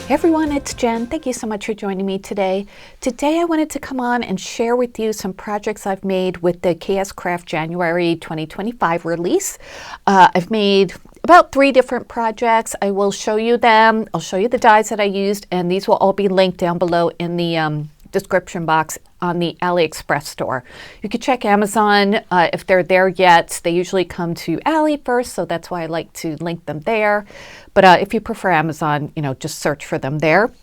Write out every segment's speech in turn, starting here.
Hey everyone, it's Jen. Thank you so much for joining me today. Today I wanted to come on and share with you some projects I've made with the KSCraft January 2025 release. I've made about 3 different projects. I will show you them. I'll show you the dies that I used, and these will all be linked down below in the description box on the AliExpress store. You can check Amazon if they're there yet. They usually come to Ali first, so that's why I like to link them there. But if you prefer Amazon, just search for them there.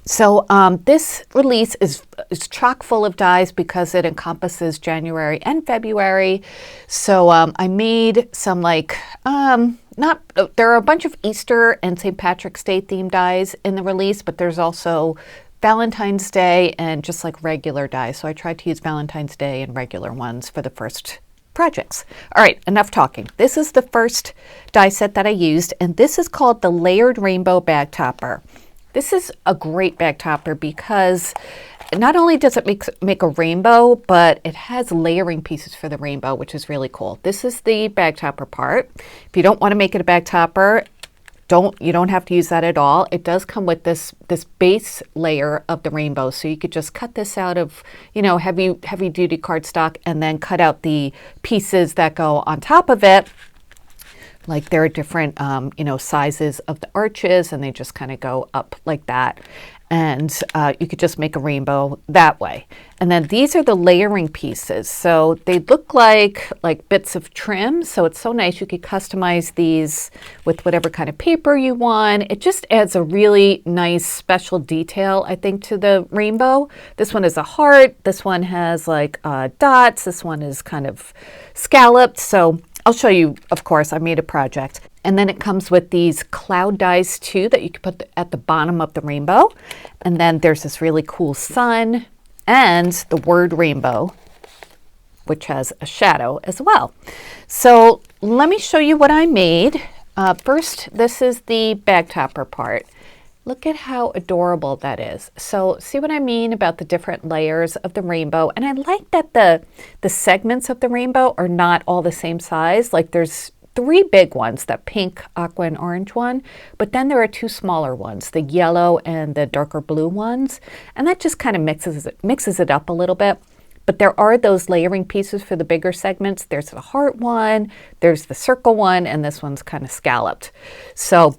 So this release is chock full of dies because it encompasses January and February. So I made some there are a bunch of Easter and St. Patrick's Day themed dies in the release, but there's also Valentine's Day and just like regular dies. So I tried to use Valentine's Day and regular ones for the first projects. All right, enough talking. This is the first die set that I used, and this is called the Layered Rainbow Bag Topper. This is a great bag topper because not only does it make a rainbow, but it has layering pieces for the rainbow, which is really cool. This is the bag topper part. If you don't want to make it a bag topper, you don't have to use that at all. It does come with this base layer of the rainbow, so you could just cut this out of heavy duty cardstock and then cut out the pieces that go on top of it. Like there are different sizes of the arches, and they just kind of go up like that. And you could just make a rainbow that way. And then these are the layering pieces. So they look like bits of trim. So it's so nice. You could customize these with whatever kind of paper you want. It just adds a really nice special detail, I think, to the rainbow. This one is a heart. This one has dots. This one is kind of scalloped. So I'll show you, of course, I made a project. And then it comes with these cloud dies too that you can put at the bottom of the rainbow. And then there's this really cool sun and the word rainbow, which has a shadow as well. So let me show you what I made. First, this is the bag topper part. Look at how adorable that is. So see what I mean about the different layers of the rainbow? And I like that the segments of the rainbow are not all the same size. Like there's 3 big ones, that pink, aqua, and orange one, but then there are 2 smaller ones, the yellow and the darker blue ones, and that just kind of mixes it up a little bit. But there are those layering pieces for the bigger segments. There's the heart one, there's the circle one, and this one's kind of scalloped. So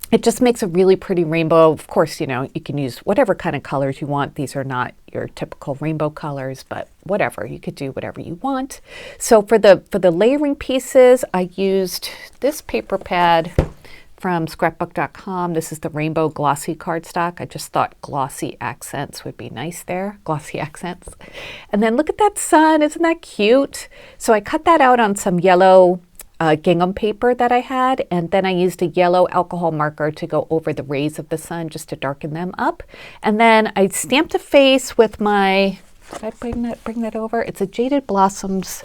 it just makes a really pretty rainbow. Of course, you can use whatever kind of colors you want. These are not your typical rainbow colors, but whatever, you could do whatever you want. So for the layering pieces, I used this paper pad from scrapbook.com. This is the rainbow glossy cardstock. I just thought glossy accents would be nice there, glossy accents. And then look at that sun, isn't that cute? So I cut that out on some yellow gingham paper that I had, and then I used a yellow alcohol marker to go over the rays of the sun just to darken them up. And then I stamped a face with my, did I bring that over? It's a Jaded Blossoms,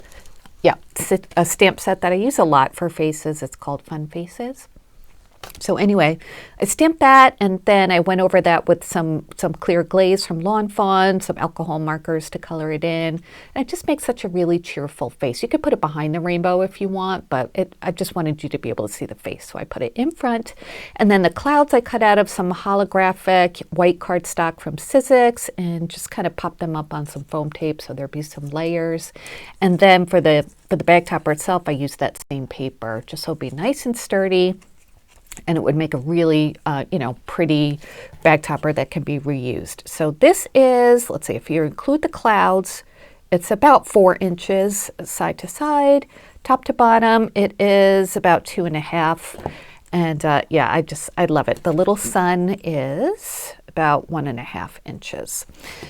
a stamp set that I use a lot for faces. It's called Fun Faces. So anyway, I stamped that, and then I went over that with some clear glaze from Lawn Fawn, some alcohol markers to color it in. And it just makes such a really cheerful face. You could put it behind the rainbow if you want, but I just wanted you to be able to see the face, so I put it in front. And then the clouds I cut out of some holographic white cardstock from Sizzix and just kind of popped them up on some foam tape so there'd be some layers. And then for the bag topper itself, I used that same paper just so it'd be nice and sturdy. And it would make a really, pretty bag topper that can be reused. So this is, let's see, if you include the clouds, it's about 4 inches side to side, top to bottom. It is about 2.5. And I love it. The little sun is about 1.5 inches.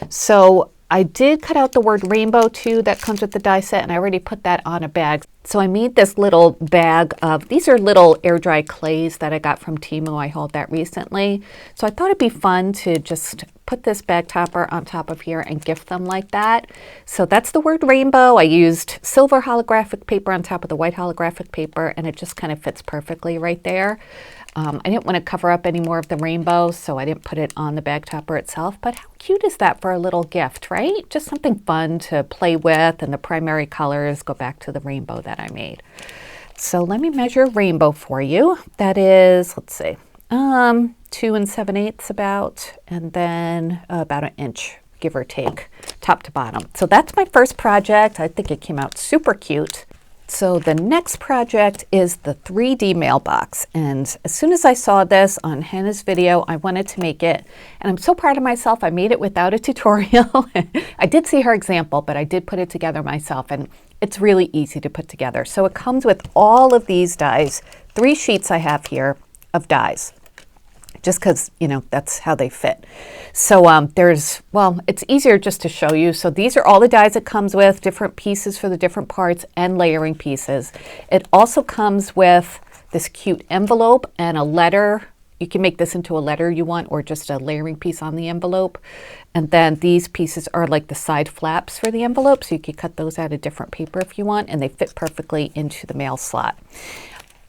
So I did cut out the word rainbow too that comes with the die set, and I already put that on a bag. So I made this little bag of, these are little air dry clays that I got from Temu. I hauled that recently. So I thought it'd be fun to just put this bag topper on top of here and gift them like that. So that's the word rainbow. I used silver holographic paper on top of the white holographic paper, and it just kind of fits perfectly right there. I didn't want to cover up any more of the rainbow, so I didn't put it on the bag topper itself, but how cute is that for a little gift, right? Just something fun to play with, and the primary colors go back to the rainbow that I made. So let me measure rainbow for you. That is, let's see, 2 7/8 about, and then about an inch, give or take, top to bottom. So that's my first project. I think it came out super cute. So the next project is the 3D mailbox. And as soon as I saw this on Hannah's video, I wanted to make it. And I'm so proud of myself. I made it without a tutorial. I did see her example, but I did put it together myself. And it's really easy to put together. So it comes with all of these dies, 3 sheets I have here of dies, just because, you know, that's how they fit. So it's easier just to show you. So these are all the dies it comes with, different pieces for the different parts and layering pieces. It also comes with this cute envelope and a letter. You can make this into a letter you want, or just a layering piece on the envelope. And then these pieces are like the side flaps for the envelope, so you can cut those out of different paper if you want, and they fit perfectly into the mail slot.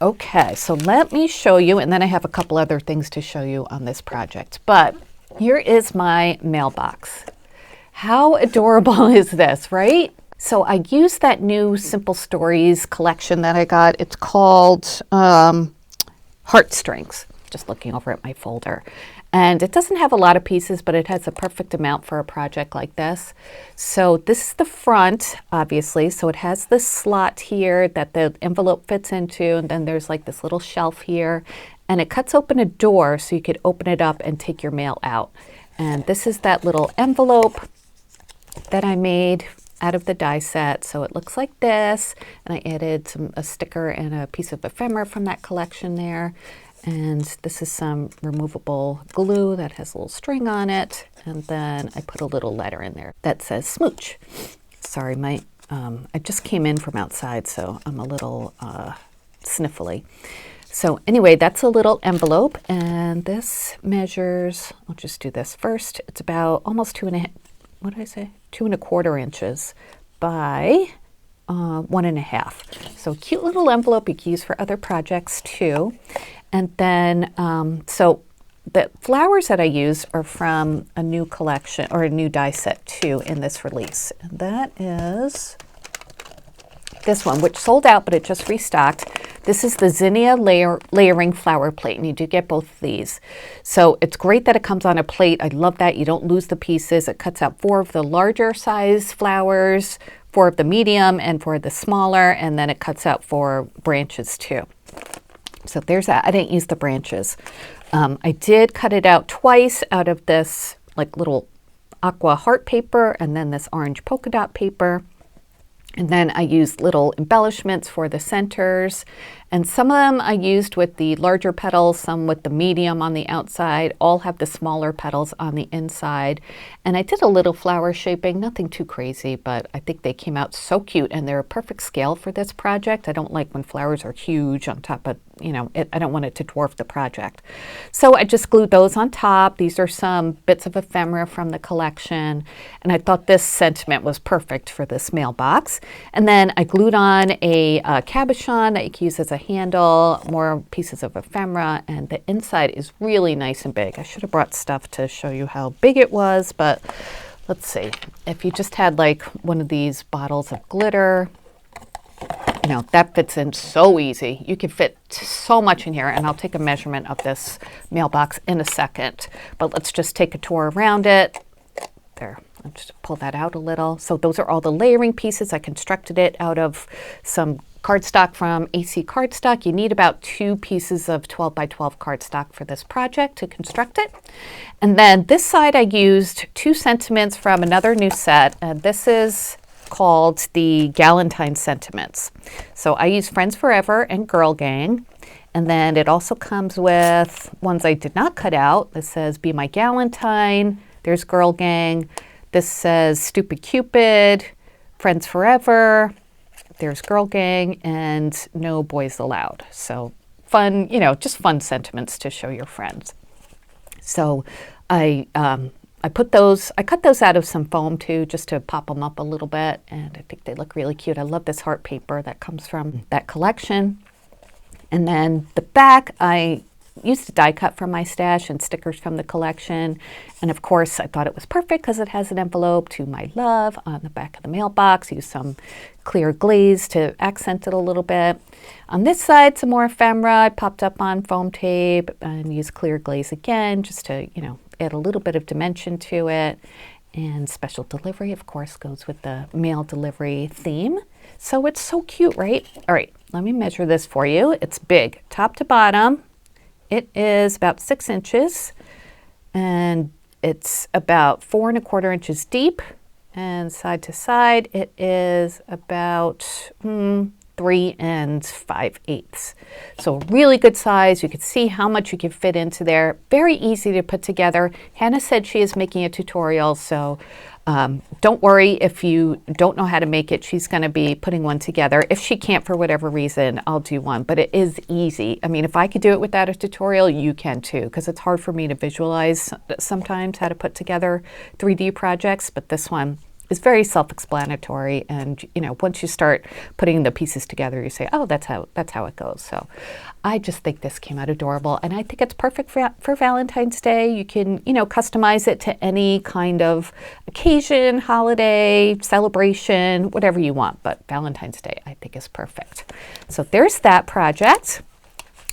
Okay, so let me show you, and then I have a couple other things to show you on this project. But here is my mailbox. How adorable is this, right? So I used that new Simple Stories collection that I got. It's called Heartstrings. Just looking over at my folder. And it doesn't have a lot of pieces, but it has a perfect amount for a project like this. So this is the front, obviously. So it has this slot here that the envelope fits into, and then there's like this little shelf here. And it cuts open a door so you could open it up and take your mail out. And this is that little envelope that I made out of the die set. So it looks like this. And I added a sticker and a piece of ephemera from that collection there. And this is some removable glue that has a little string on it. And then I put a little letter in there that says smooch. Sorry, I just came in from outside, so I'm a little sniffly. So anyway, that's a little envelope, and this measures, I'll just do this first. It's about almost 2.25 inches by 1.5. So cute little envelope you can use for other projects too. And then, so the flowers that I used are from a new collection, or a new die set too, in this release. And that is this one, which sold out, but it just restocked. This is the Zinnia layering flower plate, and you do get both of these. So it's great that it comes on a plate. I love that. You don't lose the pieces. It cuts out 4 of the larger size flowers, 4 of the medium, and 4 of the smaller, and then it cuts out 4 branches too. So there's that. I didn't use the branches. I did cut it out twice out of this like little aqua heart paper, and then this orange polka dot paper. And then I used little embellishments for the centers. And some of them I used with the larger petals, some with the medium on the outside, all have the smaller petals on the inside. And I did a little flower shaping, nothing too crazy, but I think they came out so cute, and they're a perfect scale for this project. I don't like when flowers are huge on top of, you know, I don't want it to dwarf the project. So I just glued those on top. These are some bits of ephemera from the collection. And I thought this sentiment was perfect for this mailbox. And then I glued on a cabochon that you can use as a handle, more pieces of ephemera, and the inside is really nice and big. I should have brought stuff to show you how big it was, but let's see. If you just had like one of these bottles of glitter, you know, that fits in so easy. You can fit so much in here, and I'll take a measurement of this mailbox in a second, but let's just take a tour around it. There, I'll just pull that out a little. So those are all the layering pieces. I constructed it out of some cardstock from AC Cardstock. You need about 2 pieces of 12 by 12 cardstock for this project to construct it. And then this side I used 2 sentiments from another new set, and this is called the Galentine sentiments. So I use Friends Forever and Girl Gang. And then it also comes with ones I did not cut out. This says Be My Galentine. There's Girl Gang. This says Stupid Cupid, Friends Forever. There's Girl Gang, and No Boys Allowed. So fun, you know, just fun sentiments to show your friends. So I cut those out of some foam too, just to pop them up a little bit, and I think they look really cute. I love this heart paper that comes from that collection. And then the back, I used a die cut from my stash and stickers from the collection. And of course, I thought it was perfect because it has an envelope to my love on the back of the mailbox. Used some clear glaze to accent it a little bit. On this side, some more ephemera. I popped up on foam tape and used clear glaze again just to, add a little bit of dimension to it. And special delivery, of course, goes with the mail delivery theme. So it's so cute, right? All right, let me measure this for you. It's big, top to bottom. It is about 6 inches, and it's about 4 1/4 inches deep. And side to side, it is about 3 5/8. So really good size. You can see how much you can fit into there. Very easy to put together. Hannah said she is making a tutorial, so don't worry if you don't know how to make it. She's going to be putting one together. If she can't for whatever reason, I'll do one. But it is easy. I mean, if I could do it without a tutorial, you can too, because it's hard for me to visualize sometimes how to put together 3D projects. But this one is very self-explanatory, and once you start putting the pieces together, you say, oh, that's how it goes. So I just think this came out adorable, and I think it's perfect for Valentine's Day. You can customize it to any kind of occasion, holiday, celebration, whatever you want, but Valentine's Day I think is perfect. So there's that project.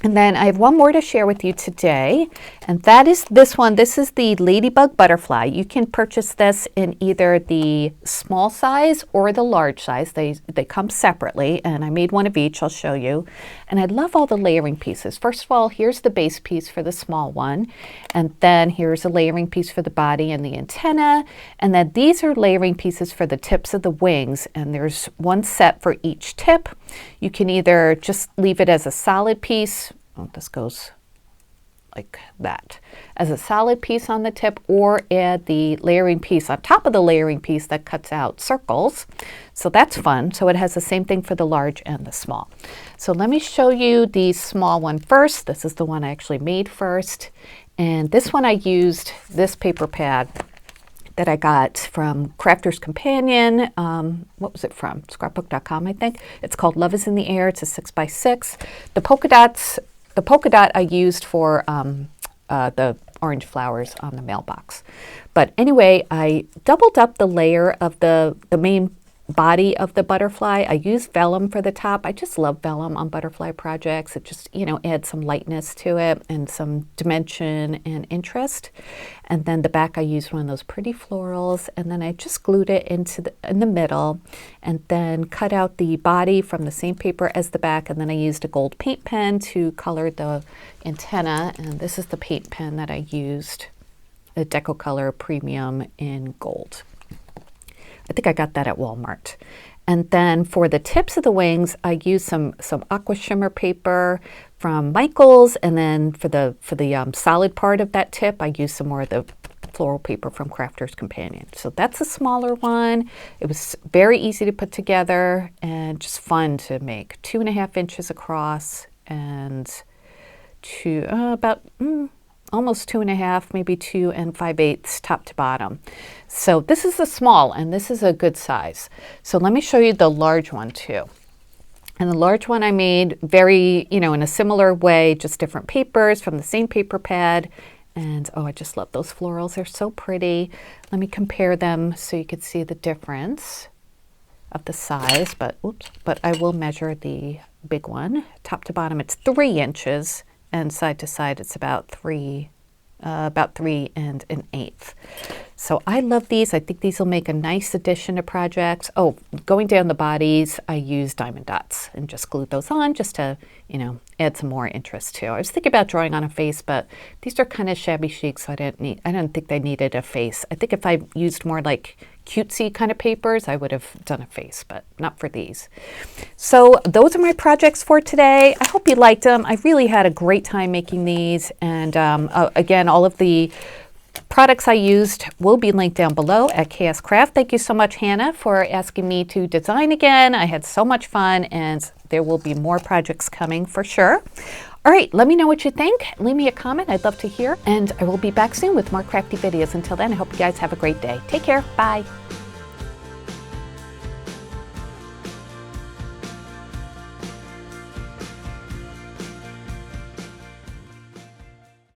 And then I have one more to share with you today, and that is this one. This is the Ladybug Butterfly. You can purchase this in either the small size or the large size. They come separately, and I made one of each. I'll show you. And I love all the layering pieces. First of all, here's the base piece for the small one, and then here's a layering piece for the body and the antenna, and then these are layering pieces for the tips of the wings, and there's one set for each tip. You can either just leave it as a solid piece. Oh, this goes like that, as a solid piece on the tip, or add the layering piece on top of the layering piece that cuts out circles. So that's fun. So it has the same thing for the large and the small. So let me show you the small one first. This is the one I actually made first. And this one I used this paper pad that I got from Crafter's Companion. What was it from? Scrapbook.com, I think. It's called Love is in the Air. It's a 6x6. The polka dot I used for the orange flowers on the mailbox. But anyway, I doubled up the layer of the main body of the butterfly. I used vellum for the top. I just love vellum on butterfly projects. It just, adds some lightness to it and some dimension and interest. And then the back, I used one of those pretty florals, and then I just glued it in the middle, and then cut out the body from the same paper as the back, and then I used a gold paint pen to color the antenna, and this is the paint pen that I used, a Decocolor Premium in gold. I think I got that at Walmart. And then for the tips of the wings, I used some aqua shimmer paper from Michael's, and then for the solid part of that tip, I used some more of the floral paper from Crafter's Companion. So that's a smaller one. It was very easy to put together and just fun to make. 2.5 inches across and almost 2.5, maybe 2 5/8 top to bottom. So this is the small, and this is a good size. So let me show you the large one too. And the large one I made very, in a similar way, just different papers from the same paper pad. And oh, I just love those florals. They're so pretty. Let me compare them so you could see the difference of the size, but I will measure the big one. Top to bottom, it's 3 inches. And side to side, it's about 3 1/8. So I love these. I think these will make a nice addition to projects. Oh, going down the bodies, I used diamond dots and just glued those on just to, add some more interest too. I was thinking about drawing on a face, but these are kind of shabby chic, so I didn't think they needed a face. I think if I used more like cutesy kind of papers, I would have done a face, but not for these. So those are my projects for today. I hope you liked them. I really had a great time making these. And again, all of the products I used will be linked down below at KSCraft. Thank you so much, Hannah, for asking me to design again. I had so much fun, and there will be more projects coming for sure. All right, let me know what you think. Leave me a comment. I'd love to hear. And I will be back soon with more crafty videos. Until then, I hope you guys have a great day. Take care. Bye.